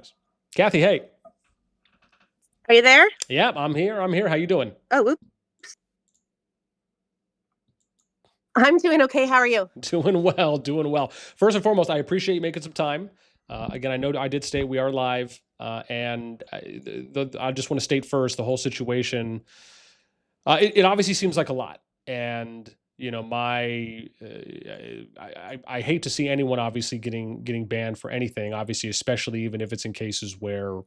is. Kathy, hey. Are you there? Yeah, I'm here. How you doing? Oh, oops. I'm doing okay. How are you? Doing well. First and foremost, I appreciate you making some time. Again, I know I did state we are live, and I just want to state first the whole situation. It obviously seems like a lot, and I hate to see anyone obviously getting banned for anything. Obviously, especially even if it's in cases where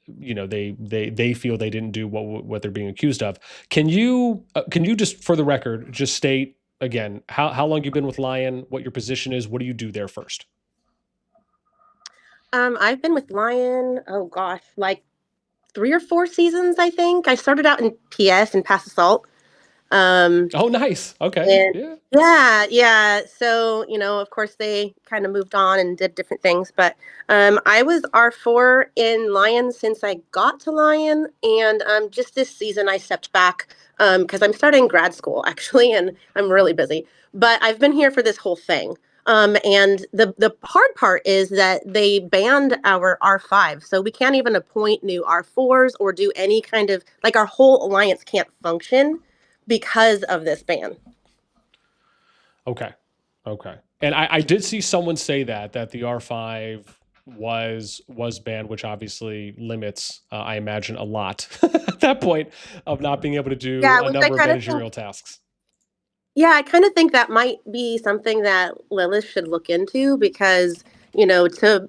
they feel they didn't do what they're being accused of. Can you just, for the record, just state again how long you've been with LioN, what your position is, what do you do there first? I've been with LioN, oh gosh, like 3 or 4 seasons, I think. I started out in PS and Pass Assault. Oh, nice. Okay. And Yeah. yeah. So, of course they kind of moved on and did different things. But I was R4 in LioN since I got to LioN. And just this season I stepped back because I'm starting grad school actually, and I'm really busy. But I've been here for this whole thing. And the hard part is that they banned our R5. So we can't even appoint new R4s or do any kind of, like, our whole alliance can't function because of this ban. Okay. And I did see someone say that the R5 was banned, which obviously limits, I imagine, a lot at that point of not being able to do Yeah, a which I number of kind of think, managerial tasks. yeah, I kind of think that might be something that Lilith should look into because, to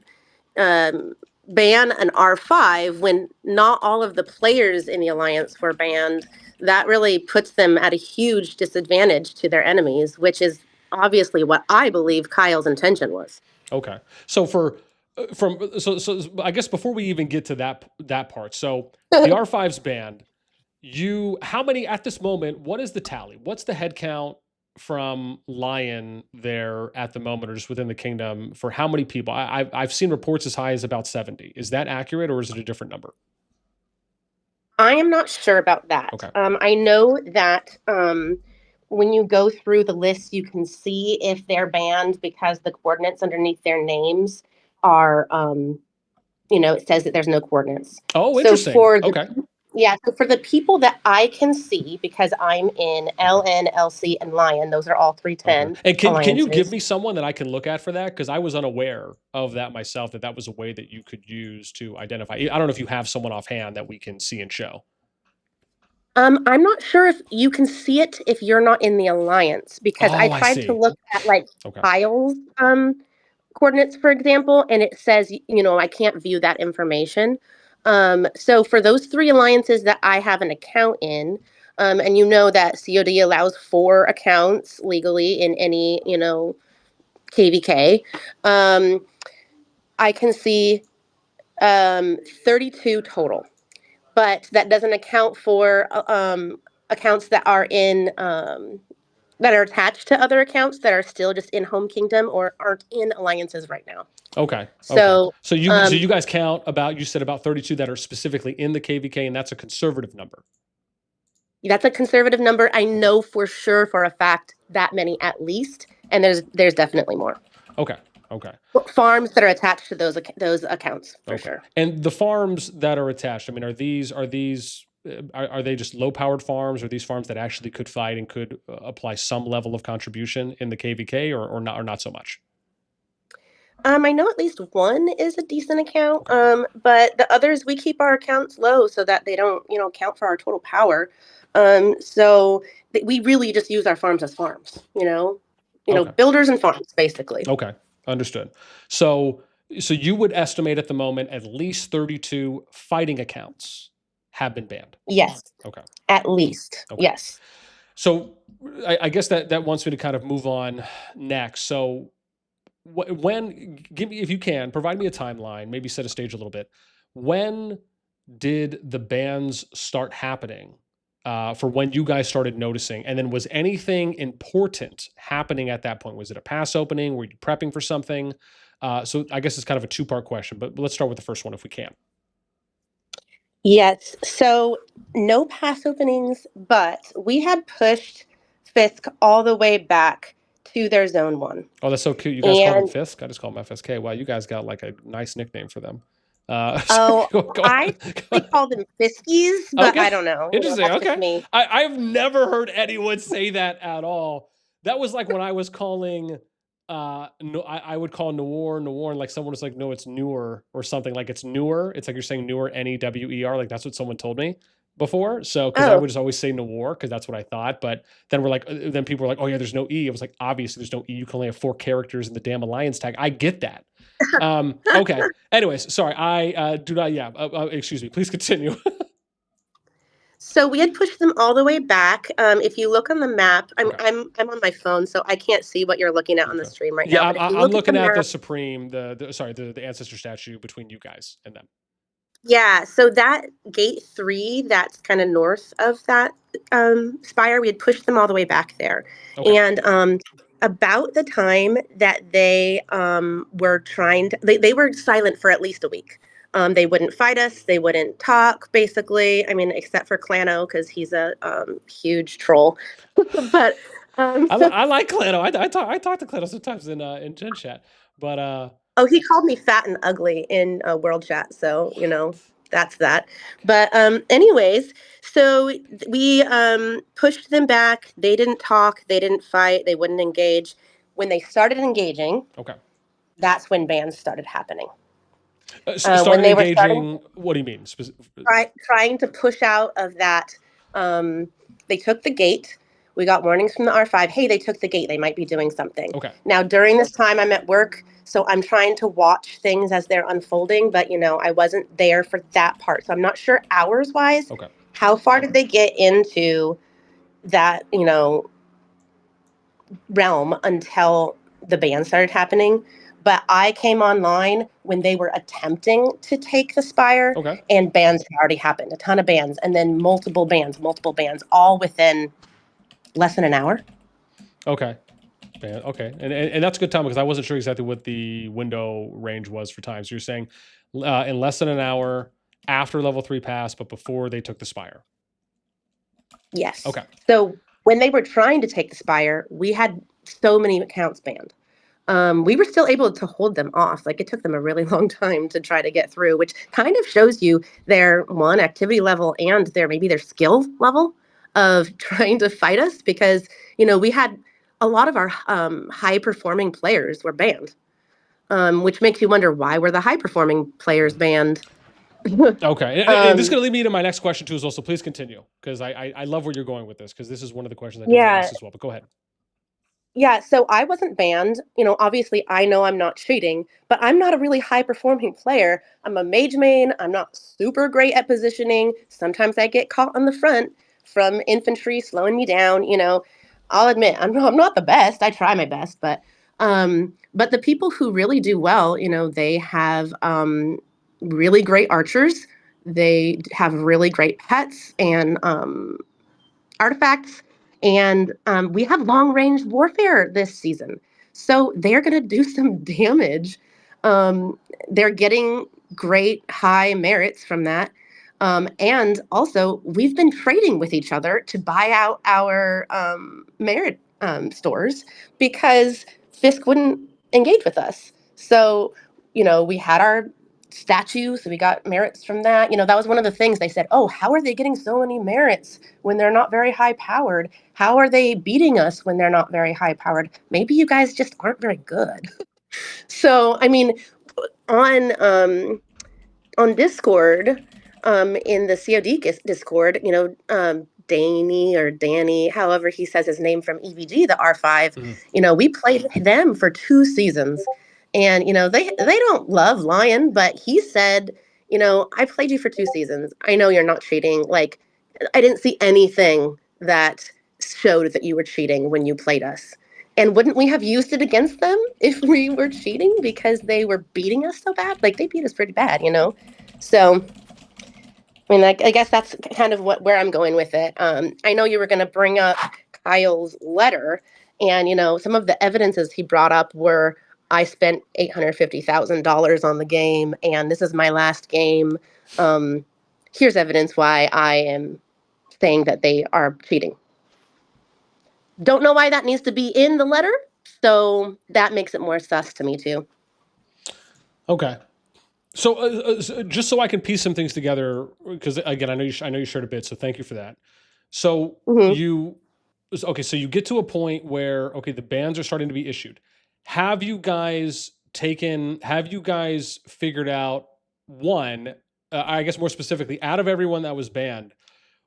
um, ban an R5 when not all of the players in the Alliance were banned, that really puts them at a huge disadvantage to their enemies, which is obviously what I believe Kyle's intention was. Okay. So so I guess before we even get to that part, so the R5's banned. How many at this moment? What is the tally? What's the head count from LioN there at the moment, or just within the kingdom, for how many people? I've seen reports as high as about 70. Is that accurate, or is it a different number? I am not sure about that. Okay. I know that when you go through the list, you can see if they're banned because the coordinates underneath their names are, it says that there's no coordinates. Oh, So interesting. for the Okay. Yeah, so for the people that I can see, because I'm in LN, LC, and LioN, those are all Okay. 310 And can you give alliances. me someone that I can look at for that? Because I was unaware of that myself, that was a way that you could use to identify. I don't know if you have someone offhand that we can see and show. I'm not sure if you can see it if you're not in the alliance because I Oh, I tried to see. look at, like, Okay. Kyle's coordinates, for example, and it says, I can't view that information. So for those 3 alliances that I have an account in, and you know that COD allows 4 accounts legally in any, KVK, I can see 32 total, but that doesn't account for accounts that are attached to other accounts that are still just in home kingdom or aren't in alliances right now. Okay. So So you guys count about, you said about 32 that are specifically in the KVK, and that's a conservative number. that's a conservative number. I know for sure, for a fact, that many at least, and there's definitely more Okay. farms that are attached to those accounts for Okay. sure. And the farms that are attached, I mean, are they just low powered farms? Are these farms that actually could fight and could apply some level of contribution in the KVK, or not so much? I know at least one is a decent account, Okay. but the others, we keep our accounts low so that they don't, count for our total power. So we really just use our farms as farms, Okay. builders and farms, basically. Okay. Understood. So you would estimate at the moment at least 32 fighting accounts have been banned. Yes, Okay. at least. Okay. Yes. So I guess that wants me to kind of move on next. So give me, if you can, provide me a timeline, maybe set a stage a little bit. When did the bans start happening? For when you guys started noticing, and then was anything important happening at that point? Was it a pass opening? Were you prepping for something? So I guess it's kind of a two-part question, but let's start with the first one if we can. Yes. So no pass openings, but we had pushed Fisk all the way back to their zone 1. Oh, that's so cute. You guys call them And Fisk? I just call them FSK. Wow, you guys got like a nice nickname for them. Oh, Go, go I ahead. typically call them Fiskies, but Okay. I don't know. Interesting. That's just Okay. me. I've never heard anyone say that at all. That was like when I was calling no, I would call Noir, and like someone was like, no, it's newer or something. Like it's newer. It's like you're saying newer, Newer. Like that's what someone told me before. So because I Oh, would just always say Noir because that's what I thought. But then we're like, then people were like, oh yeah, there's no E. I was like, obviously there's no E. You can only have 4 characters in the damn alliance tag. I get that. Okay. Anyways, sorry. I do not. Yeah. Excuse me. Please continue. so we had pushed them all the way back. If you look on the map, I'm Okay. I'm I'm on my phone, so I can't see what you're looking at on the Okay. stream right now. Yeah, But if you I'm look at the looking at the map, Supreme, the ancestor statue between you guys and them. yeah. So that gate 3, that's kind of north of that spire, we had pushed them all the way back there, Okay. and about the time that they were trying to, they were silent for at least a week. They wouldn't fight us. They wouldn't talk, basically. I mean, except for Clano, because he's a huge troll. But um, I like Clano. I talk to Clano sometimes in Gen Chat, but oh, he called me fat and ugly in world chat, so that's that. okay, But anyways, so we pushed them back. They didn't talk. They didn't fight. They wouldn't engage. When they started engaging, okay. that's when bans started happening. When Started they were starting engaging. What do you mean? trying to push out of that. They took the gate. We got warnings from the R5. Hey, they took the gate. They might be doing something. Okay, Now, during this time, I'm at work, so I'm trying to watch things as they're unfolding, but I wasn't there for that part. So I'm not sure hours wise, okay, how far did they get into that, realm until the ban started happening. But I came online when they were attempting to take the spire, okay, and bans had already happened. A ton of bans, and then multiple bans, all within less than an hour. okay. Okay, and that's a good time because I wasn't sure exactly what the window range was for time. So you're saying in less than an hour after level 3 pass, but before they took the spire. Yes. Okay, So when they were trying to take the spire, we had so many accounts banned. We were still able to hold them off. Like it took them a really long time to try to get through, which kind of shows you their one activity level and their skill level of trying to fight us because we had a lot of our high performing players were banned, which makes you wonder why were the high performing players banned. okay, and this is um, going to lead me to my next question too as well. So please continue because I love where you're going with this because this is one of the questions I do want to yeah, ask as well. But go ahead. Yeah, so I wasn't banned. Obviously I know I'm not cheating, but I'm not a really high performing player. I'm a mage main. I'm not super great at positioning. Sometimes I get caught on the front from infantry slowing me down. I'll admit I'm not the best. I try my best, but the people who really do well, they have really great archers. They have really great pets and artifacts. And we have long range warfare this season. So they're going to do some damage. They're getting great high merits from that. And also, we've been trading with each other to buy out our merit stores because Fisk wouldn't engage with us. So, we had our statue, so we got merits from that. That was one of the things they said, oh, how are they getting so many merits when they're not very high powered? How are they beating us when they're not very high powered? Maybe you guys just aren't very good. So, I mean, on Discord, in the COD Discord, Danny or Danny, however he says his name from EVG, the R5, Mhm. we played them for 2 seasons. And, they don't love LioN, but he said, I played you for 2 seasons. I know you're not cheating. Like, I didn't see anything that showed that you were cheating when you played us. And wouldn't we have used it against them if we were cheating because they were beating us so bad? Like, they beat us pretty bad. So, I mean, I guess that's kind of where I'm going with it. I know you were going to bring up Kyle's letter, and some of the evidences he brought up were I spent $850,000 on the game, and this is my last game. Um, Here's evidence why I am saying that they are cheating. Don't know why that needs to be in the letter, so that makes it more sus to me too. Okay. So just so I can piece some things together, because again, I know you shared a bit, so thank you for that. So Hmm. you, okay, so you get to a point where okay, the bans are starting to be issued. Have you guys figured out one? I guess more specifically, out of everyone that was banned,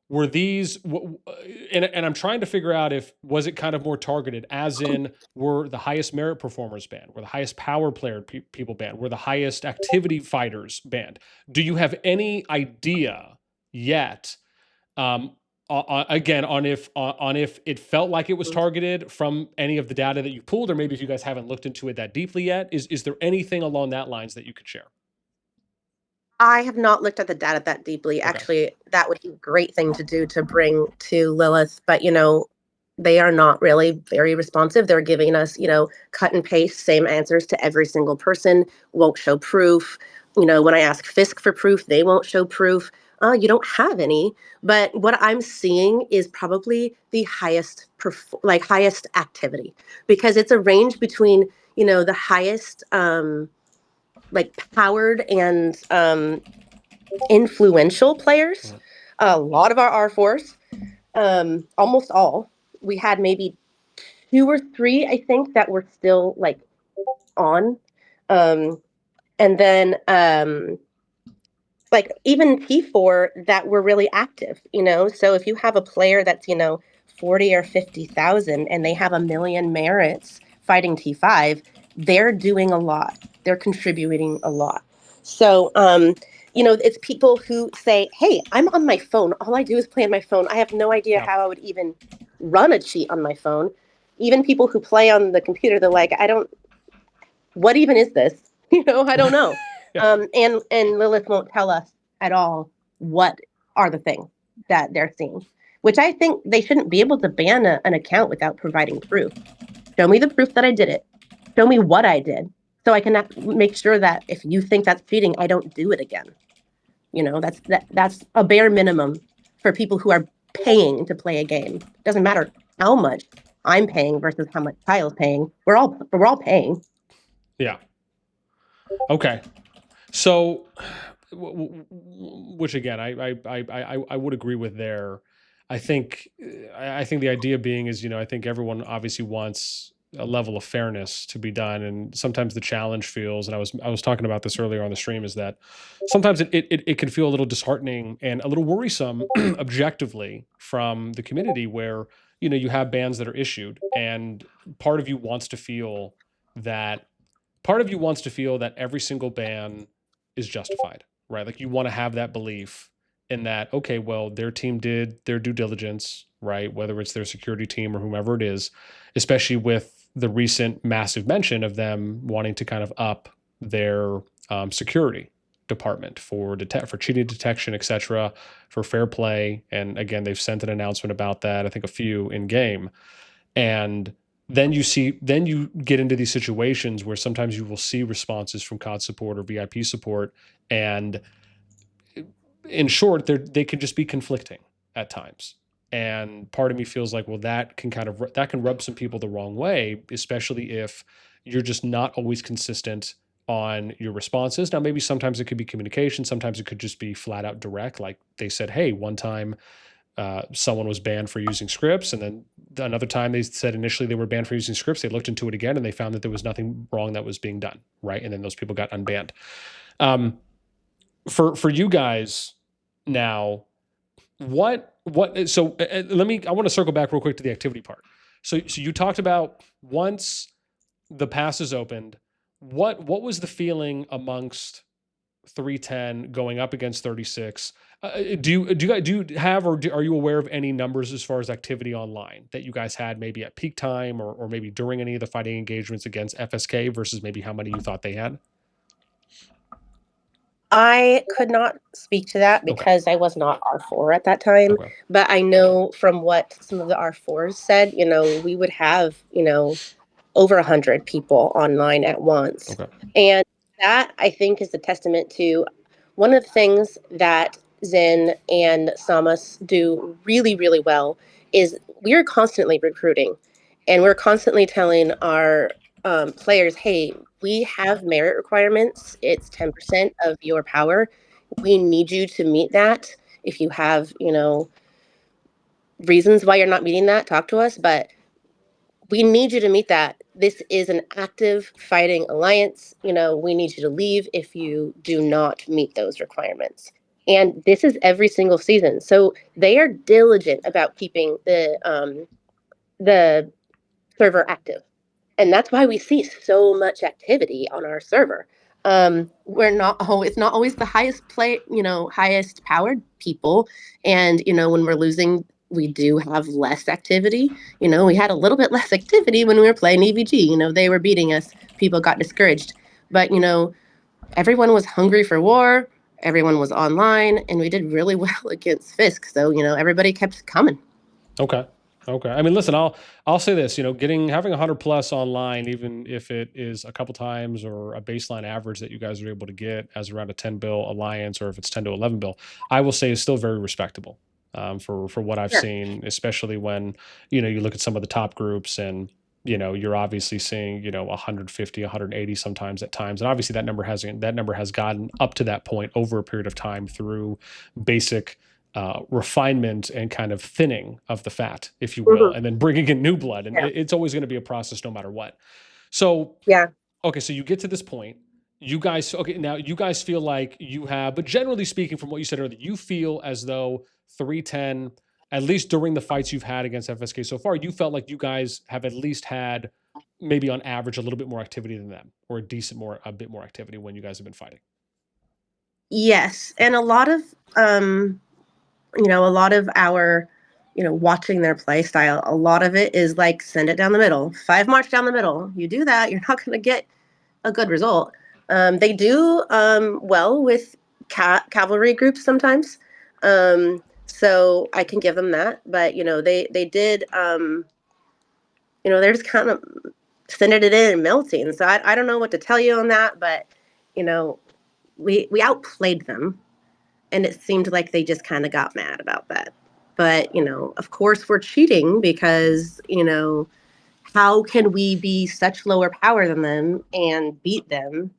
were these and I'm trying to figure out if was it kind of more targeted, as in were the highest merit performers banned, were the highest power player people banned, were the highest activity fighters banned? Do you have any idea yet, um, again, on if it felt like it was targeted from any of the data that you pulled, or maybe if you guys haven't looked into it that deeply yet? Is there anything along that lines that you could share? I have not looked at the data that deeply. Okay. Actually, that would be a great thing to do to bring to Lilith, but they are not really very responsive. They're giving us, cut and paste same answers to every single person, won't show proof. When I ask Fisk for proof, they won't show proof. You don't have any. But what I'm seeing is probably the highest activity, because it's a range between, the highest like powered and influential players. Mhm. A lot of our R4s, almost all. We had maybe two or three, I think, that were still like on. Um, and then like even P4 that were really active. So if you have a player that's, 40 or 50,000 and they have a million merits fighting T5, they're doing a lot. They're contributing a lot. So, it's people who say, hey, I'm on my phone. All I do is play on my phone. I have no idea Yeah. how I would even run a cheat on my phone. Even people who play on the computer, they're like, what even is this? I don't know. Yeah. And Lilith won't tell us at all what are the things that they're seeing, which I think they shouldn't be able to ban an account without providing proof. Show me the proof that I did it. Show me what I did, so I can make sure that if you think that's cheating, I don't do it again. That's a bare minimum for people who are paying to play a game. Doesn't matter how much I'm paying versus how much Kyle's paying. We're all paying. Yeah. Okay. So, which again, I would agree with there. I think I think the idea being is, I think everyone obviously wants a level of fairness to be done, and sometimes the challenge feels, and I was talking about this earlier on the stream, is that sometimes it can feel a little disheartening and a little worrisome objectively from the community, where you have bans that are issued, and part of you wants to feel that part of you wants to feel that every single ban is justified, right? Like you want to have that belief in that, okay, well, their team did their due diligence, right? Whether it's their security team or whomever it is, especially with the recent massive mention of them wanting to kind of up their security department for for cheating detection, etc., for fair play. And again, they've sent an announcement about that. I think a few in game, and then you get into these situations where sometimes you will see responses from COD support or VIP support, and in short, they can just be conflicting at times. And part of me feels like, well, that can rub some people the wrong way, especially if you're just not always consistent on your responses. Now, maybe sometimes it could be communication, sometimes it could just be flat out direct. Like they said, hey, one time someone was banned for using scripts, and then another time they said initially they were banned for using scripts. They looked into it again and they found that there was nothing wrong that was being done, right? And then those people got unbanned. Um, for you guys now, what? So I want to circle back real quick to the activity part. So you talked about once the pass is opened, what was the feeling amongst 310 going up against 36? Do you have, or are you aware of any numbers as far as activity online that you guys had maybe at peak time, or maybe during any of the fighting engagements against FSK versus maybe how many you thought they had? I could not speak to that Okay. because I was not R4 at that time, Okay. but I know from what some of the R4s said, we would have, over 100 people online at once. Okay. And that, I think, is a testament to one of the things that Zen and Samus do really, really well is we're constantly recruiting, and we're constantly telling our players, hey, we have merit requirements. It's 10% of your power. We need you to meet that. If you have, reasons why you're not meeting that, talk to us. But we need you to meet that. This is an active fighting alliance. We need you to leave if you do not meet those requirements. And this is every single season. So they are diligent about keeping the server active. And that's why we see so much activity on our server. We're not it's not always the highest powered people. And, when we're losing, we do have less activity. We had a little bit less activity when we were playing EVG. They were beating us. People got discouraged. But, everyone was hungry for war. Everyone was online, and we did really well against Fisk. So, everybody kept coming. Okay. Okay. I mean, listen, I'll say this, having 100 plus online, even if it is a couple times or a baseline average that you guys are able to get as around a 10 bill alliance, or if it's 10 to 11 bill, I will say is still very respectable, for what I've Sure. seen, especially when, you look at some of the top groups and, you're obviously seeing, 150, 180 sometimes at times. And obviously that number has gotten up to that point over a period of time through basic refinement and kind of thinning of the fat, if you will, Hmm. and then bringing in new blood. And Yeah. it's always going to be a process no matter what. So, Yeah. okay, so you get to this point. Now you guys feel like you have, but generally speaking, from what you said earlier, you feel as though 310, at least during the fights you've had against FSK so far, you felt like you guys have at least had maybe on average a little bit more activity than them, or a bit more activity when you guys have been fighting. Yes. And a lot of our, watching their play style, a lot of it is like send it down the middle, 5 march down the middle. You do that, you're not going to get a good result. They do well with cavalry groups sometimes. So I can give them that. But, they did, they're just kind of sending it in and melting. So I don't know what to tell you on that. But, you know, we outplayed them, and it seemed like they just kind of got mad about that. But, of course we're cheating because, how can we be such lower power than them and beat them?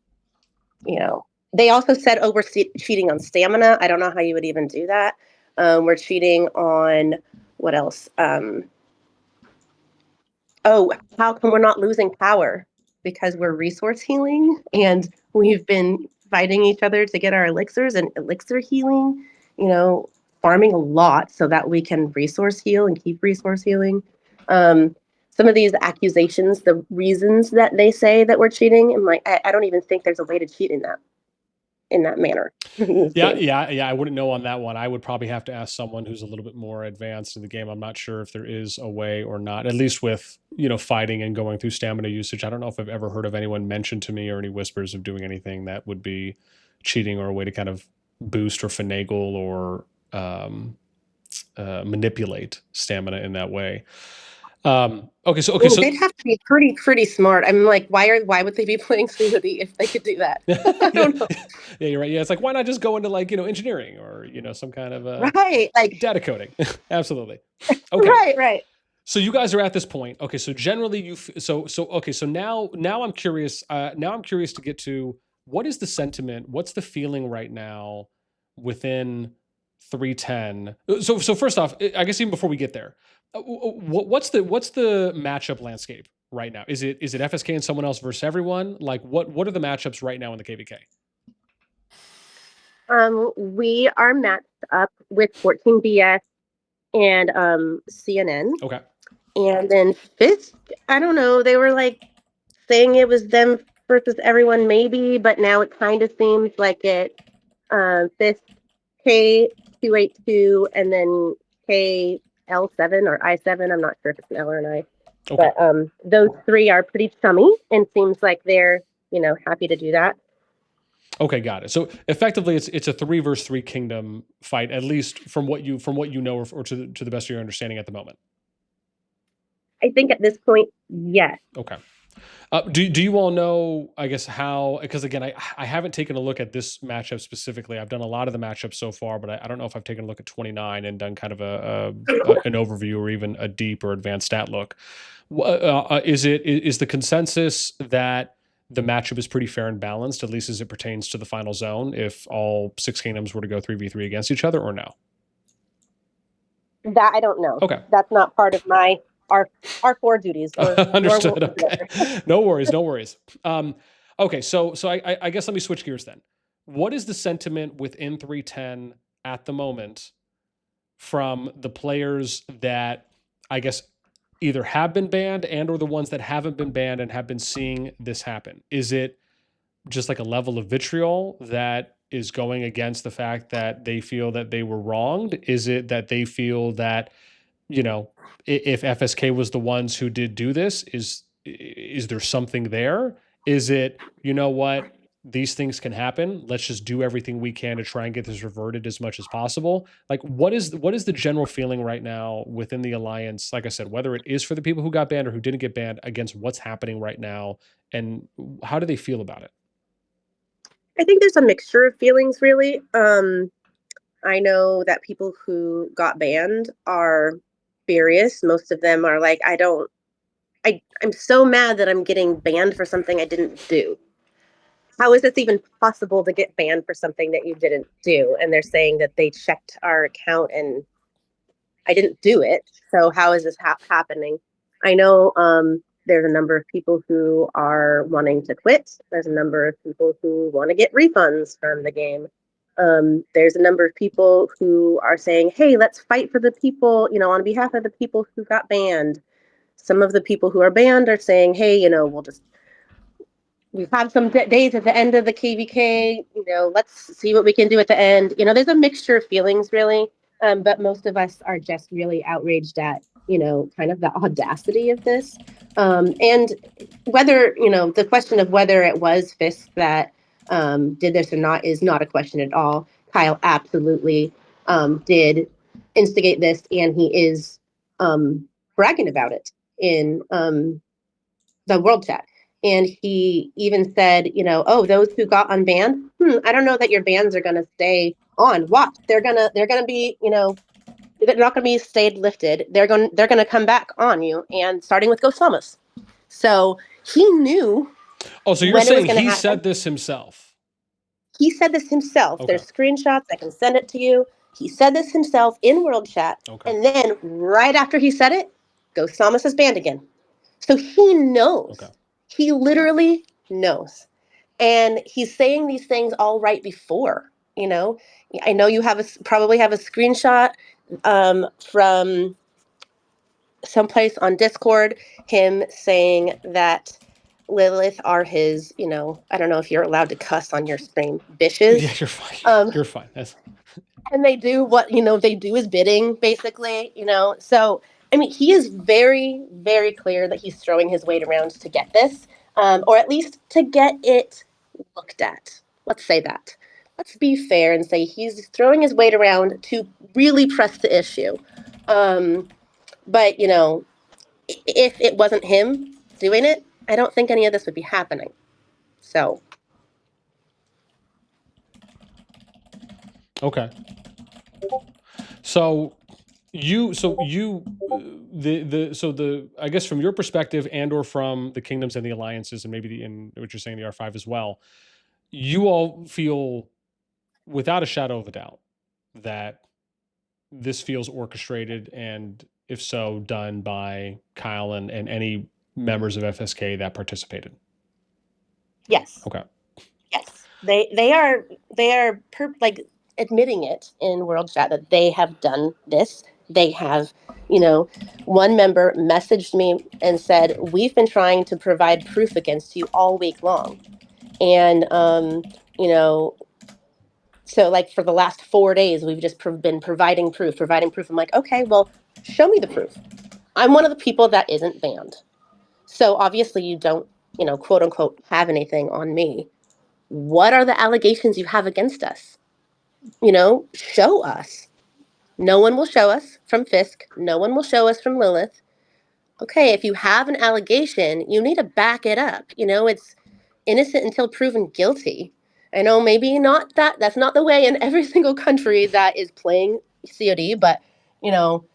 They also said, oh, we're cheating on stamina. I don't know how you would even do that. We're cheating on what else? Oh, how come we're not losing power? Because we're resource healing and we've been fighting each other to get our elixirs and elixir healing, farming a lot so that we can resource heal and keep resource healing. Some of these accusations, the reasons that they say that we're cheating, I'm like, I don't even think there's a way to cheat in that manner in this Yeah, game. yeah. I wouldn't know on that one. I would probably have to ask someone who's a little bit more advanced in the game. I'm not sure if there is a way or not, at least with, fighting and going through stamina usage. I don't know if I've ever heard of anyone mention to me or any whispers of doing anything that would be cheating or a way to kind of boost or finagle or manipulate stamina in that way. Okay, Well, so they'd have to be pretty smart. I'm like, why would they be playing Smoothie if they could do that? I yeah, don't know. yeah, you're right. Yeah, it's like why not just go into like engineering or some kind of Right, like data coding. Absolutely. Okay. right. So you guys are at this point. Okay. So generally okay. So now I'm curious. Now I'm curious to get to what is the sentiment? What's the feeling right now within 310? So first off, I guess even before we get there, what's the matchup landscape right now? Is it FSK and someone else versus everyone? Like what are the matchups right now in the KVK? We are matched up with 14BS and CNN. Okay. And then Fisk, I don't know, they were like saying it was them versus everyone maybe, but now it kind of seems like Fisk K282 and then KL7 or I7. I'm not sure if it's an L or an I. Okay. But those three are pretty chummy and seems like they're, happy to do that. Okay, got it. So effectively, it's a 3 versus 3 kingdom fight, at least from what you know, or to the best of your understanding at the moment. I think at this point, yes. Okay. Do you all know, I guess, how, because again, I haven't taken a look at this matchup specifically. I've done a lot of the matchups so far, but I don't know if I've taken a look at 29 and done kind of an overview or even a deep or advanced stat look. Is the consensus that the matchup is pretty fair and balanced, at least as it pertains to the final zone, if all six kingdoms were to go 3v3 against each other, or no? That I don't know. Okay. That's not part of our four duties. We're Understood. working Okay. together. No worries. No worries. Okay. So I guess let me switch gears then. What is the sentiment within 310 at the moment from the players that, I guess, either have been banned and or the ones that haven't been banned and have been seeing this happen? Is it just like a level of vitriol that is going against the fact that they feel that they were wronged? Is it that they feel that, you know, if FSK was the ones who did do this, is there something there? Is it, you know what, these things can happen. Let's just do everything we can to try and get this reverted as much as possible. Like, what is the general feeling right now within the alliance? Like I said, whether it is for the people who got banned or who didn't get banned, against what's happening right now, and how do they feel about it? I think there's a mixture of feelings, really. I know that people who got banned are furious. Most of them are like, I'm so mad that I'm getting banned for something I didn't do. How is this even possible to get banned for something that you didn't do? And they're saying that they checked our account and I didn't do it. So how is this happening? I know there's a number of people who are wanting to quit. There's a number of people who want to get refunds from the game. There's a number of people who are saying, hey, let's fight for the people, on behalf of the people who got banned. Some of the people who are banned are saying, hey, we have some days at the end of the KVK. Let's see what we can do at the end. There's a mixture of feelings, really. But most of us are just really outraged at, kind of the audacity of this. And whether, the question of whether it was Fisk that did this or not is not a question at all. Kyle absolutely did instigate this, and he is bragging about it in the world chat. And he even said, oh, those who got unbanned, I don't know that your bans are gonna stay on. Watch, they're gonna be, they're not gonna be stayed lifted. They're gonna come back on you, and starting with Ghost Llamas. So he knew Oh, so you're when it was saying gonna he happen. said this himself? He said this himself. Okay. There's screenshots. I can send it to you. He said this himself in world chat. Okay. And then right after he said it, Ghost Llamas is banned again. So he knows. Okay. He literally knows. And he's saying these things all right before, I know you probably have a screenshot from someplace on Discord, him saying that Lilith are his, I don't know if you're allowed to cuss on your stream, Yeah, bitches. you're fine. Um, You're fine. That's and they do what, they do his bidding, basically, So, I mean, he is very, very clear that he's throwing his weight around to get this, or at least to get it looked at. Let's say that. Let's be fair and say he's throwing his weight around to really press the issue. But, if it wasn't him doing it, I don't think any of this would be happening. So, okay. So the I guess from your perspective and or from the kingdoms and the alliances and maybe in what you're saying the R5 as well, you all feel without a shadow of a doubt that this feels orchestrated, and if so, done by Kyle and any members of FSK that participated. yes. Okay. Yes, they are like admitting it in World Chat that they have done this. They have, you know, one member messaged me and said, "We've been trying to provide proof against you all week long," and you know, so like for the last 4 days, we've just been providing proof, providing proof. I'm like, okay, well, show me the proof. I'm one of the people that isn't banned, so obviously you don't, quote unquote, have anything on me. What are the allegations you have against us? Show us. No one will show us from Fisk. No one will show us from Lilith. Okay, if you have an allegation, you need to back it up. It's innocent until proven guilty. I know maybe not that's not the way in every single country that is playing COD, but you know,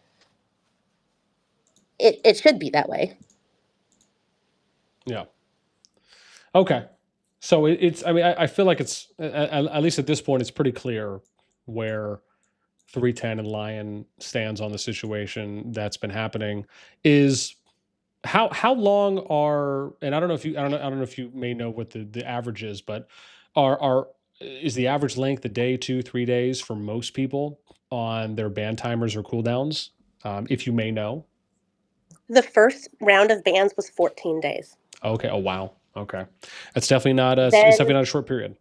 it should be that way. Yeah. Okay. So it's, I mean, I feel like it's, at least at this point, it's pretty clear where 310 and LioN stands on the situation that's been happening. Is how long are, and I don't know if you, I don't know if you may know what the average is, but are is the average length a day, 2, 3 days for most people on their ban timers or cooldowns? If you may know. The first round of bans was 14 days. Okay. Oh wow. Okay. That's definitely not a, it's definitely Then, not a short period.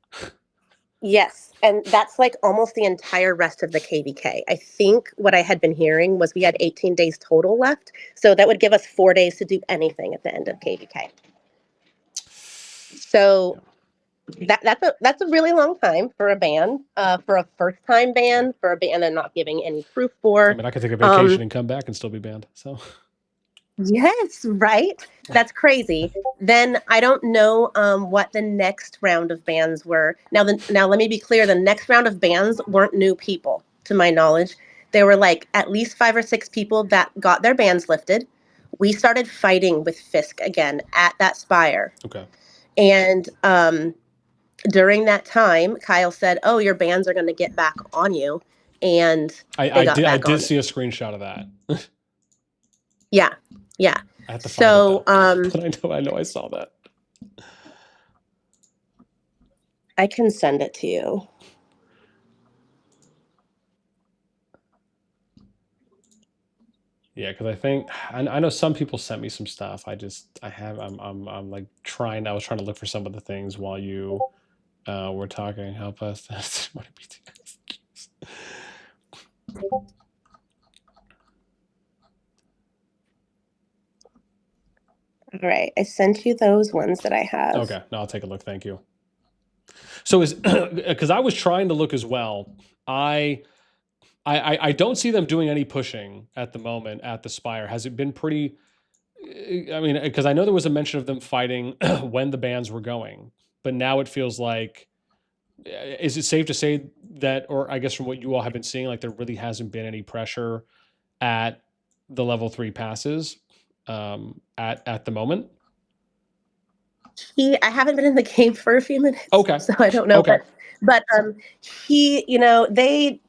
yes, and that's like almost the entire rest of the KVK. I think what I had been hearing was we had 18 days total left, so that would give us 4 days to do anything at the end of KVK. So that's a really long time for a ban, for a first time ban, for a ban and not giving any proof I for. mean, I could take a Um, vacation and come back and still be banned. So, yes, right. That's crazy. Then I don't know what the next round of bans were. Now let me be clear: the next round of bans weren't new people, to my knowledge. There were like at least 5 or 6 people that got their bans lifted. We started fighting with Fisk again at that spire, okay. and during that time, Kyle said, "Oh, your bans are going to get back on you," and they got I back did on. see a screenshot of that. Yeah, yeah. I have to find it So though, but I know I saw that. I can send it to you. Yeah, because I think I know some people sent me some stuff. I have I'm like trying. I was trying to look for some of the things while you were talking. Help us. That's what All right, I sent you those ones that I have. Okay, now I'll take a look. Thank you. So is because I was trying to look as well. I I don't see them doing any pushing at the moment at the Spire. Has it been pretty? I mean, because I know there was a mention of them fighting when the bans were going, but now it feels like. Is it safe to say that, or I guess from what you all have been seeing, like there really hasn't been any pressure at the level 3 passes at the moment? I haven't been in the game for a few minutes, Okay, so I don't know, okay, but they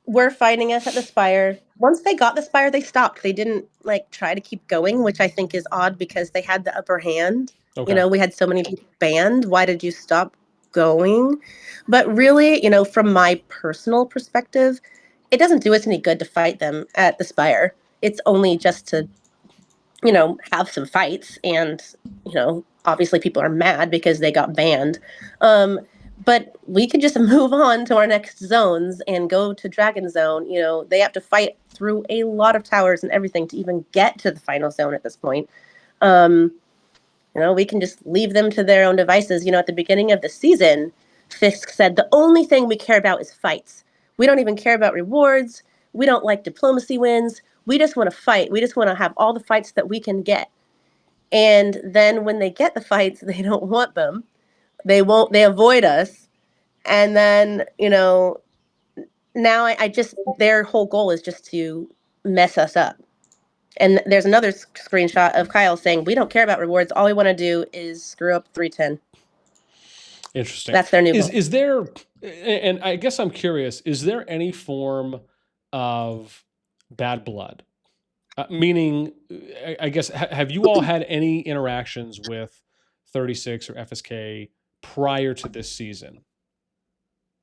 were fighting us at the Spire. Once they got the Spire, they stopped. They didn't like try to keep going, which I think is odd because they had the upper hand. okay. We had so many people banned. Why did you stop going? But really, from my personal perspective, it doesn't do us any good to fight them at the Spire. It's only just to have some fights. And, obviously people are mad because they got banned. But we could just move on to our next zones and go to Dragon Zone. They have to fight through a lot of towers and everything to even get to the final zone at this point. Um, we can just leave them to their own devices. At the beginning of the season, Fisk said the only thing we care about is fights. We don't even care about rewards. We don't like diplomacy wins. We just want to fight. We just want to have all the fights that we can get. And then when they get the fights, they don't want them. They avoid us. And then, now I just, their whole goal is just to mess us up. And there's another screenshot of Kyle saying, "We don't care about rewards. All we want to do is screw up 310." Interesting. That's their new goal. Is there, and I guess I'm curious, is there any form of bad blood? Meaning, I guess, have you all had any interactions with 36 or FSK prior to this season?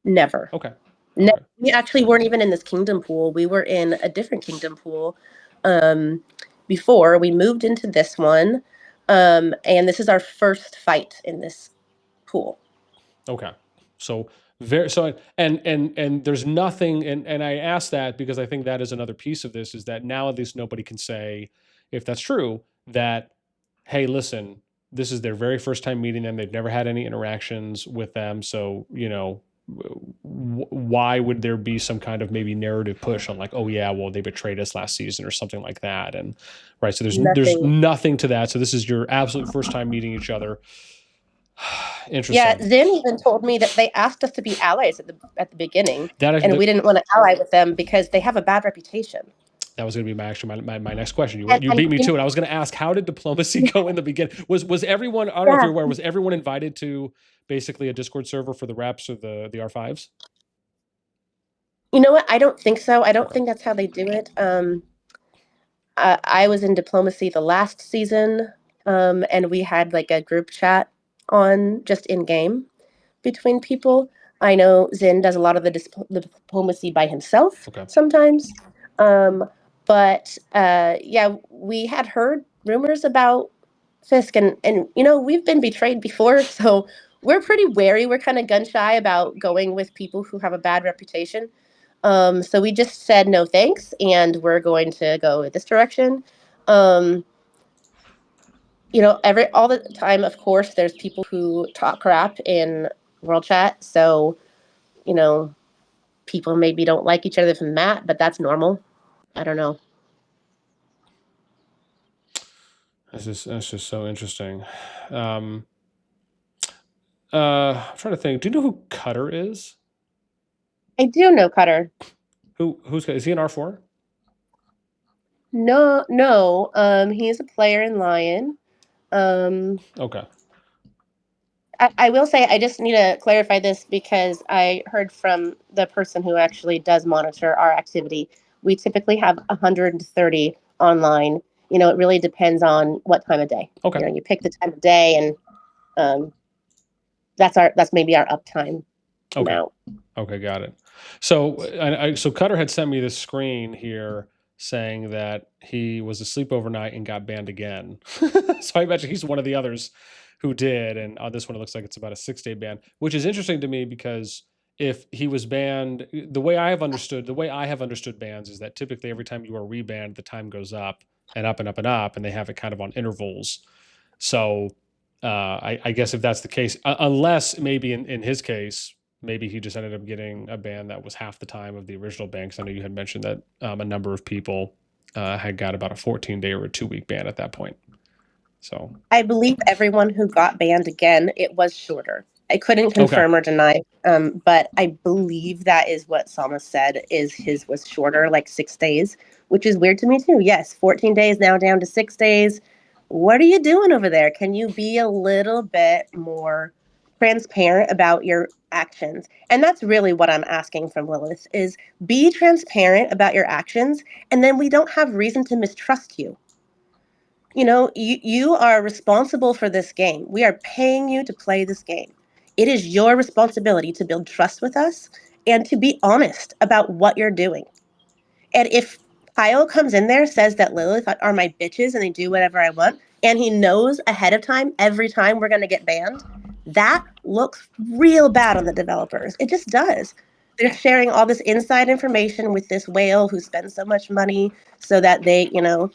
Never. Okay. No, Okay. we actually weren't even in this kingdom pool. We were in a different kingdom pool um, before we moved into this one. And this is our first fight in this pool. Okay. So very so and there's nothing and I ask that because I think that is another piece of this is that now at least nobody can say if that's true that hey listen this is their very first time meeting them they've never had any interactions with them so why would there be some kind of maybe narrative push on like, oh yeah, well they betrayed us last season or something like that, and right. So there's Nothing. nothing to that. So this is your absolute first time meeting each other. Yeah, Interesting. Zin even told me that they asked us to be allies at the beginning, and we That didn't want to ally with them because they have a bad reputation. that was going to be my next question. You And beat me you to it. I was going to ask, how did diplomacy go in the beginning? Was everyone? I don't know if yeah, you're aware. Was everyone invited to basically a Discord server for the reps or the R5s? you know what? I don't think so. I don't Okay. think that's how they do it. I was in diplomacy the last season, and we had like a group chat on just in game between people. I know Zin does a lot of the diplomacy by himself Okay. sometimes. Um, but yeah, we had heard rumors about Fisk, and you know, we've been betrayed before, so we're pretty wary. We're kind of gun shy about going with people who have a bad reputation. So we just said no thanks, and we're going to go this direction. Um, you know, every all the time, of course, there's people who talk crap in world chat. So, you know, people maybe don't like each other from that, but that's normal. I don't know. That's just so interesting. Um, I'm trying to think. Do you know who Cutter is? I do know Cutter. Who's is he an R4? No, no. He is a player in Lion. Um, Okay. I will say I just need to clarify this because I heard from the person who actually does monitor our activity. We typically have 130 online. You know, it really depends on what time of day. Okay. You know, you pick the time of day, and um, that's maybe our uptime Okay. amount. Okay, got it. So, so Cutter had sent me this screen here saying that he was asleep overnight and got banned again. So I imagine he's one of the others who did. And on this one, it looks like it's about a 6-day ban, which is interesting to me because if he was banned, the way I have understood bans is that typically every time you are rebanned, the time goes up and up and up and up, and they have it kind of on intervals. So I guess if that's the case, unless maybe in his case, maybe he just ended up getting a ban that was half the time of the original ban. Because I know you had mentioned that a number of people had got about a 14-day or a 2-week ban at that point. So I believe everyone who got banned again, it was shorter. I couldn't okay, confirm or deny, but I believe that is what Sama said. Is his was shorter, like 6 days, which is weird to me too. Yes, 14 days now down to 6 days. What are you doing over there? Can you be a little bit more transparent about your actions? And that's really what I'm asking from Lilith: is be transparent about your actions, and then we don't have reason to mistrust you. You know, you are responsible for this game. We are paying you to play this game. It is your responsibility to build trust with us and to be honest about what you're doing. And if Kyle comes in there, says that Lilith are my bitches and they do whatever I want, and he knows ahead of time every time we're going to get banned, that looks real bad on the developers. It just does. They're sharing all this inside information with this whale who spends so much money so that they, you know,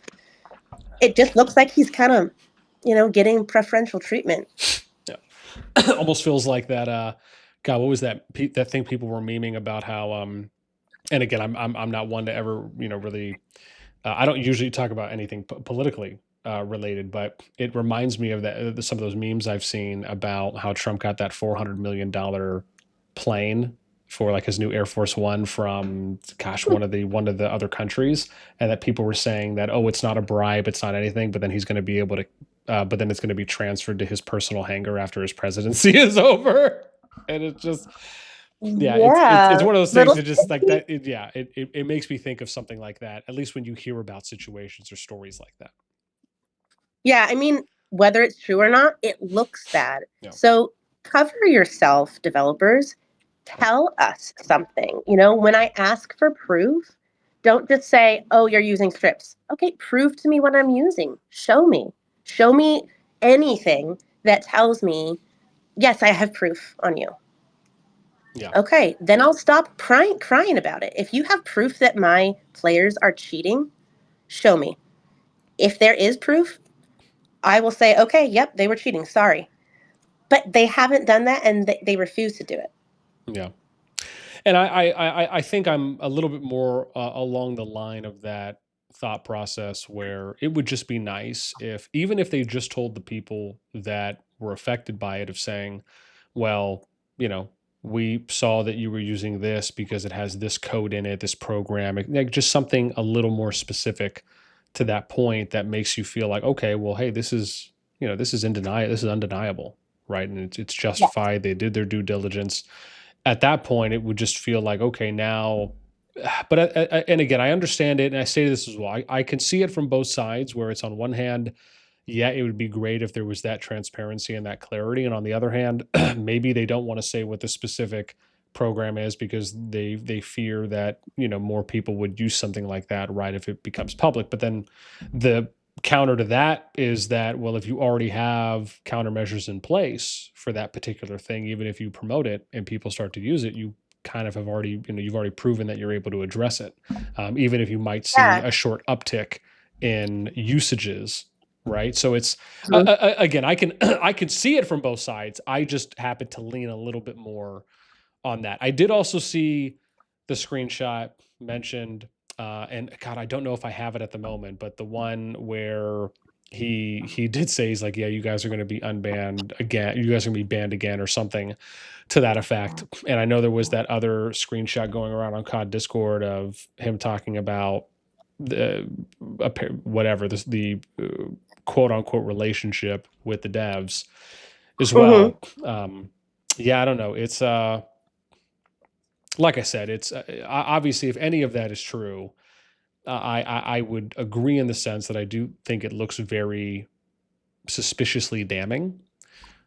it just looks like he's kind of, you know, getting preferential treatment. yeah, almost feels like that. God, what was that thing people were memeing about how? And again, I'm not one to ever really. I don't usually talk about anything politically related, but it reminds me of that some of those memes I've seen about how Trump got that $400 million plane for like his new Air Force One from gosh one of the other countries, and that people were saying that, oh, it's not a bribe, it's not anything, but then he's going to be able to, but then it's going to be transferred to his personal hangar after his presidency is over, and it's just yeah, it's Yeah, one of those things little that just like that. It makes me think of something like that. At least when you hear about situations or stories like that. yeah, I mean, whether it's true or not, it looks bad. Yeah. So cover yourself, developers. Tell us something. You know, when I ask for proof, don't just say, oh, you're using scripts. Okay, prove to me what I'm using. Show me. Show me anything that tells me, yes, I have proof on you. Yeah. Okay, then I'll stop crying about it. If you have proof that my players are cheating, show me. If there is proof, I will say, okay, yep, they were cheating. Sorry. But they haven't done that, and they refuse to do it. Yeah. And I think I'm a little bit more along the line of that thought process where it would just be nice if, even if they just told the people that were affected by it, of saying, well, you know, we saw that you were using this because it has this code in it, this program, like just something a little more specific to that point that makes you feel like, okay, well, hey, this is, this is undeniable. This is undeniable, right? And it's Yes. justified. They did their due diligence. At that point, it would just feel like, okay, now, but and again, I understand it, and I say this as well. I can see it from both sides, where it's on one hand, yeah, it would be great if there was that transparency and that clarity, and on the other hand, maybe they don't want to say what the specific program is because they fear that more people would use something like that, right, if it becomes public. But then the counter to that is that, well, if you already have countermeasures in place for that particular thing, even if you promote it and people start to use it, you kind of have already, you've already proven that you're able to address it, even if you might see Yeah. a short uptick in usages, right? So it's Mhm. again, I can I can see it from both sides. I just happen to lean a little bit more on that. I did also see the screenshot mentioned, and God, I don't know if I have it at the moment, but the one where he did say, he's like, yeah, you guys are going to be unbanned again. You guys are going to be banned again, or something to that effect. And I know there was that other screenshot going around on COD Discord of him talking about the whatever the quote unquote relationship with the devs as Mhm. well. Yeah, I don't know. It's like I said, it's obviously, if any of that is true, I would agree in the sense that I do think it looks very suspiciously damning,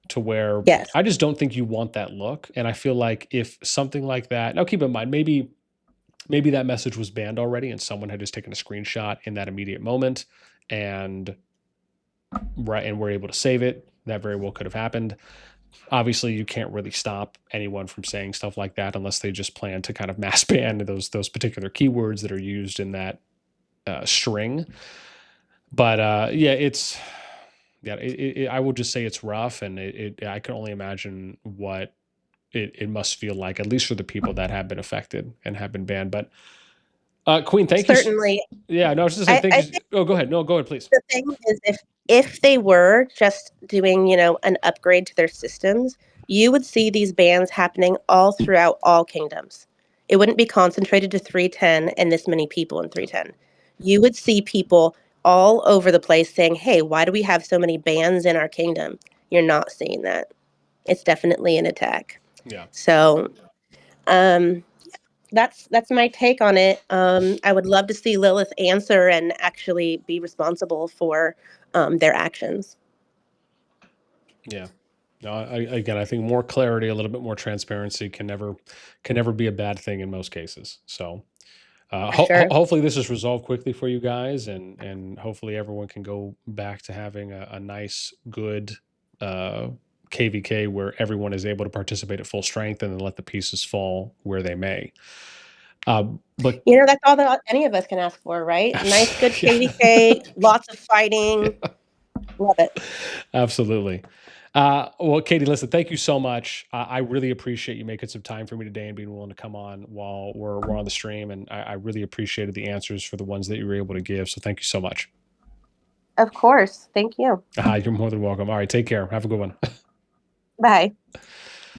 to where Yes. I just don't think you want that look. And I feel like if something like that, now keep in mind, maybe that message was banned already and someone had just taken a screenshot in that immediate moment, and right, and we're able to save it. That very well could have happened. Obviously, you can't really stop anyone from saying stuff like that unless they just plan to kind of mass ban those particular keywords that are used in that string. But yeah, I will just say it's rough, and I can only imagine what it must feel like, at least for the people that have been affected and have been banned. But Queen, thank you. Certainly. Yeah, no, I was just saying thank I you. think Oh, go ahead. No, go ahead, please. the thing is, if they were just doing, an upgrade to their systems, you would see these bans happening all throughout all kingdoms. It wouldn't be concentrated to 310 and this many people in 310. You would see people all over the place saying, "Hey, why do we have so many bans in our kingdom?" You're not seeing that. It's definitely an attack. Yeah. So, um, that's my take on it. I would love to see Lilith answer and actually be responsible for their actions. Yeah. No, again, I think more clarity, a little bit more transparency can never be a bad thing in most cases. So For sure. hopefully this is resolved quickly for you guys, and hopefully everyone can go back to having a nice, good uh, KVK where everyone is able to participate at full strength, and then let the pieces fall where they may. But That's all that any of us can ask for, right? Nice, good yeah. KVK, lots of fighting. Love it. Absolutely. Well, Katie, listen, thank you so much. I really appreciate you making some time for me today and being willing to come on while we're on the stream. And I really appreciated the answers for the ones that you were able to give. So thank you so much. Of course. Thank you. You're more than welcome. All right, take care. Have a good one. Bye.